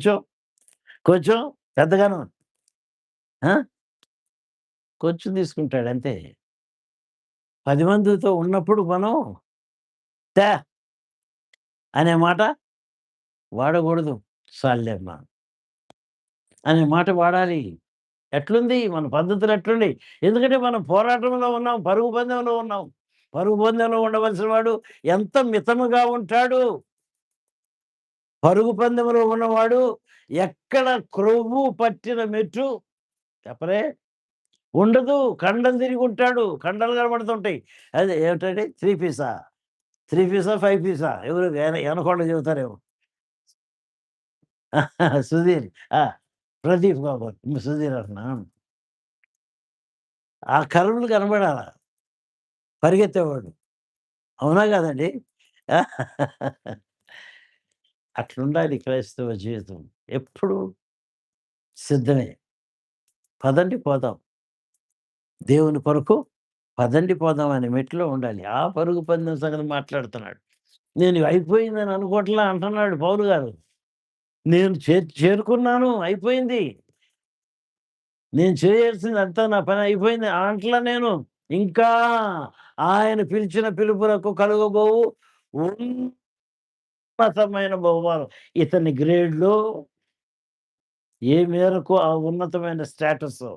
కొంచెం, కొంచెం పెద్దగాను. ఆ! కొంచెం తీసుకుంటాడు అంతే. 10 మందితో ఉన్నప్పుడు మనం ఛా! అనే మాట వాడకూడదు. సాల్లెమ్మా అనే మాట వాడాలి. ఎట్లుంది? మన పద్ధతులు ఎట్లుండి? ఎందుకంటే మనం పోరాటంలో ఉన్నాం. పరుగు పందెంలో ఉన్నాం. పరుగు పందెంలో ఉండవలసిన వాడు ఎంత మితముగా ఉంటాడు. పరుగు పందెంలో ఉన్నవాడు ఎక్కడ క్రొవ్వు పట్టిన మెట్టు చెప్పరే ఉండదు. కండలు తిరిగుంటాడు. కండలు కనబడుతుంటాయి. అదే ఏమిటండి 3 పీసా? 3 పీసా? 5 పీసా? ఎవరు ఎనకోళ్ళకి చెబుతారేమో. సుధీర్. ఆ! ప్రదీప్ బాబు. సుధీర్ అంటున్నా. ఆ కర్వ్‌లు కనబడాల. పరిగెత్తేవాడు. అవునా కాదండి? అట్లుండాలి క్రైస్తవ జీవితం. ఎప్పుడు సిద్ధమే. పదండి పోదాం. దేవుని కొరకు పదండి పోదాం అనే మెట్టులో ఉండాలి. ఆ పరుగు పందెం సంగతి మాట్లాడుతున్నాడు. నేను అయిపోయిందని అనుకోవట్లా అంటున్నాడు పౌలు గారు. నేను చేరుకున్నాను. అయిపోయింది. నేను చేయాల్సిందంతా నా పని అయిపోయింది అనట్లా నేను. ఇంకా ఆయన పిలిచిన పిలుపులకు కలుగబోవు ఉన్నతమైన బహుమానం. ఇతని గ్రేడ్‌లో ఏ మేరకు ఆ ఉన్నతమైన స్టేటస్సు,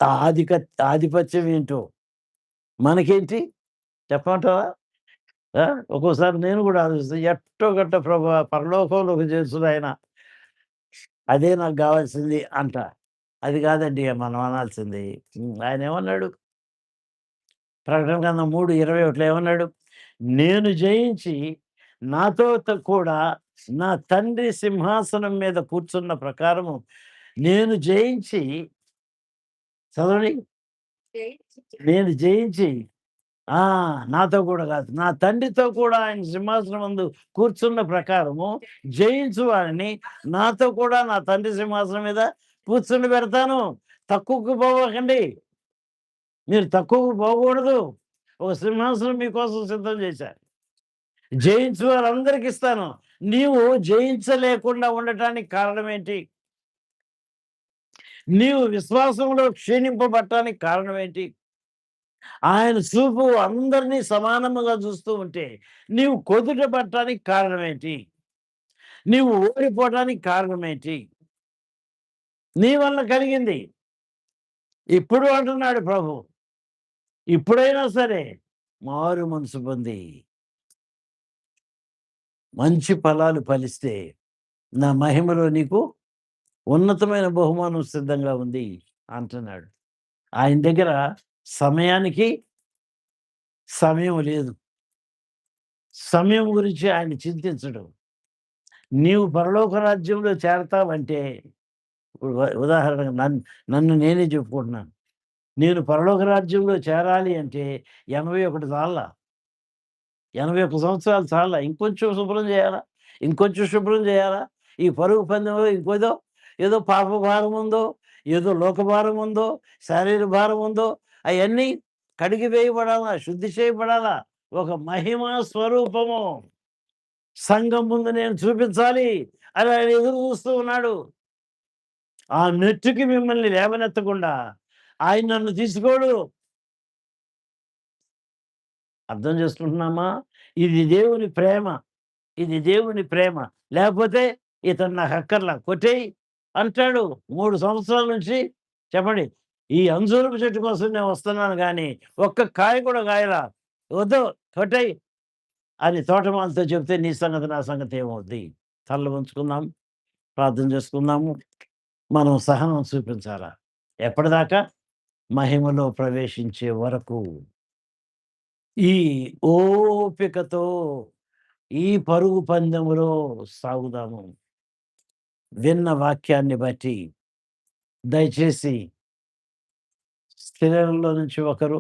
ఆ ఆధిపత్యం ఏంటో మనకేంటి చెప్పమంటావా? ఆ! ఒక్కోసారి నేను గూడా ఆలోచిస్తా. ఎట్టో గట్ట ప్రభా పరలోకంలోకి చేర్చునాయన. అదే నాకు గావాల్సింది అంటా. అది గాదండి మనం అనాల్సింది. ఆయనేమన్నాడు? ప్రకటన గ్రంథం 3:21లో ఏమన్నాడు? నేను జయించి నాతో కూడా నా తండ్రి సింహాసనం మీద కూర్చున్న ప్రకారము నేను జయించి చదవండి. నేను జయించి ఆ! నాతో కూడా కాదు. నా తండ్రితో కూడా ఆయన సింహాసనం ముందు కూర్చున్న ప్రకారము జయించు వారిని నాతో కూడా నా తండ్రి సింహాసనం మీద కూర్చుండబెడతాను. తక్కువకు పోవకండి. మీరు తక్కువకు పోకూడదు. ఒక సింహాసనం మీకోసం సిద్ధం చేశా. జయించు వారందరికి ఇస్తాను. నీవు జయించలేకుండా ఉండటానికి కారణం ఏంటి? నీవు విశ్వాసంలో క్షీణింపబడటానికి కారణం ఏంటి? ఆయన చూపు అందరినీ సమానముగా చూస్తూ ఉంటే, నీవు కుదుట పడటానికి కారణమేంటి? నీవు ఓడిపోవటానికి కారణమేంటి? నీ వల్ల కలిగింది. ఇప్పుడు అంటున్నాడు ప్రభు. ఇప్పుడైనా సరే మారు మనసు పొంది, మంచి ఫలాలు ఫలిస్తే, నా మహిమలో నీకు ఉన్నతమైన బహుమానం సిద్ధంగా ఉంది అంటున్నాడు. ఆయన దగ్గర సమయానికి సమయం లేదు. సమయం గురించి ఆయన చింతించడు. నీవు పరలోక రాజ్యంలో చేరతావంటే ఉదాహరణకు నన్ను నేనే చెప్పుకుంటున్నాను. నేను పరలోక రాజ్యంలో చేరాలి అంటే 81 చాల్లా. 81 సంవత్సరాలు చాల్లా. ఇంకొంచెం శుభ్రం చేయాలా? ఇంకొంచెం శుభ్రం చేయాలా? ఈ పరుగు పందెంలో ఏదో పాప భారం ఉందో, ఏదో లోక భారం ఉందో, శారీర భారం ఉందో అయన్నీ కడిగి వేయబడాలా, శుద్ధి చేయబడాలా. ఒక మహిమా స్వరూపము సంఘం ముందు నేను చూపించాలి అని ఆయన ఎదురు చూస్తూ ఉన్నాడు. ఆ మెట్టుకి మిమ్మల్ని లేవనెత్తకుండా ఆయన నన్ను తీసుకోడు. అర్థం చేసుకుంటున్నామా? ఇది దేవుని ప్రేమ. ఇది దేవుని ప్రేమ. లేకపోతే ఇతను నాకక్కర్లా కొట్టేయి అంటాడు. 3 సంవత్సరాల నుంచి చెప్పండి. ఈ అంజూరపు చెట్టు కోసం నేను వస్తున్నాను గానీ, ఒక్క కాయ కూడా కాయలా. వద్దు కొట్టేయి అని తోటమాలితో చెప్తే నీ సంగతి నా సంగతి ఏమవుద్ది? తలలు వంచుకుందాం. ప్రార్థన చేసుకుందాము. మనం సహనం చూపించాలా. ఎప్పటిదాకా? మహిమలో ప్రవేశించే వరకు. ఈ ఓపికతో ఈ పరుగు పందెములో సాగుదాము. విన్న వాక్యాన్ని బట్టి దయచేసి స్త్రీలలో నుంచి ఒకరు,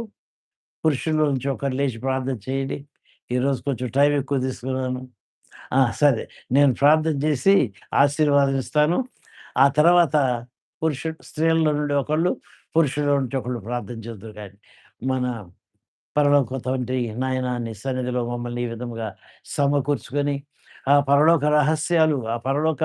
పురుషుల్లో నుంచి ఒకరు లేచి ప్రార్థన చేయండి. ఈరోజు కొంచెం టైం ఎక్కువ తీసుకున్నాను. సరే. నేను ప్రార్థన చేసి ఆశీర్వాదం ఇస్తాను. ఆ తర్వాత స్త్రీలలో నుండి ఒకళ్ళు, పురుషుల్లో నుంచి ఒకళ్ళు ప్రార్థన చేద్దురు గాని. మన పరలోక తండ్రి నాయన నీ సన్నిధిలో మమ్మల్ని ఈ విధముగా సమకూర్చుకొని, ఆ పరలోక రహస్యాలు, ఆ పరలోక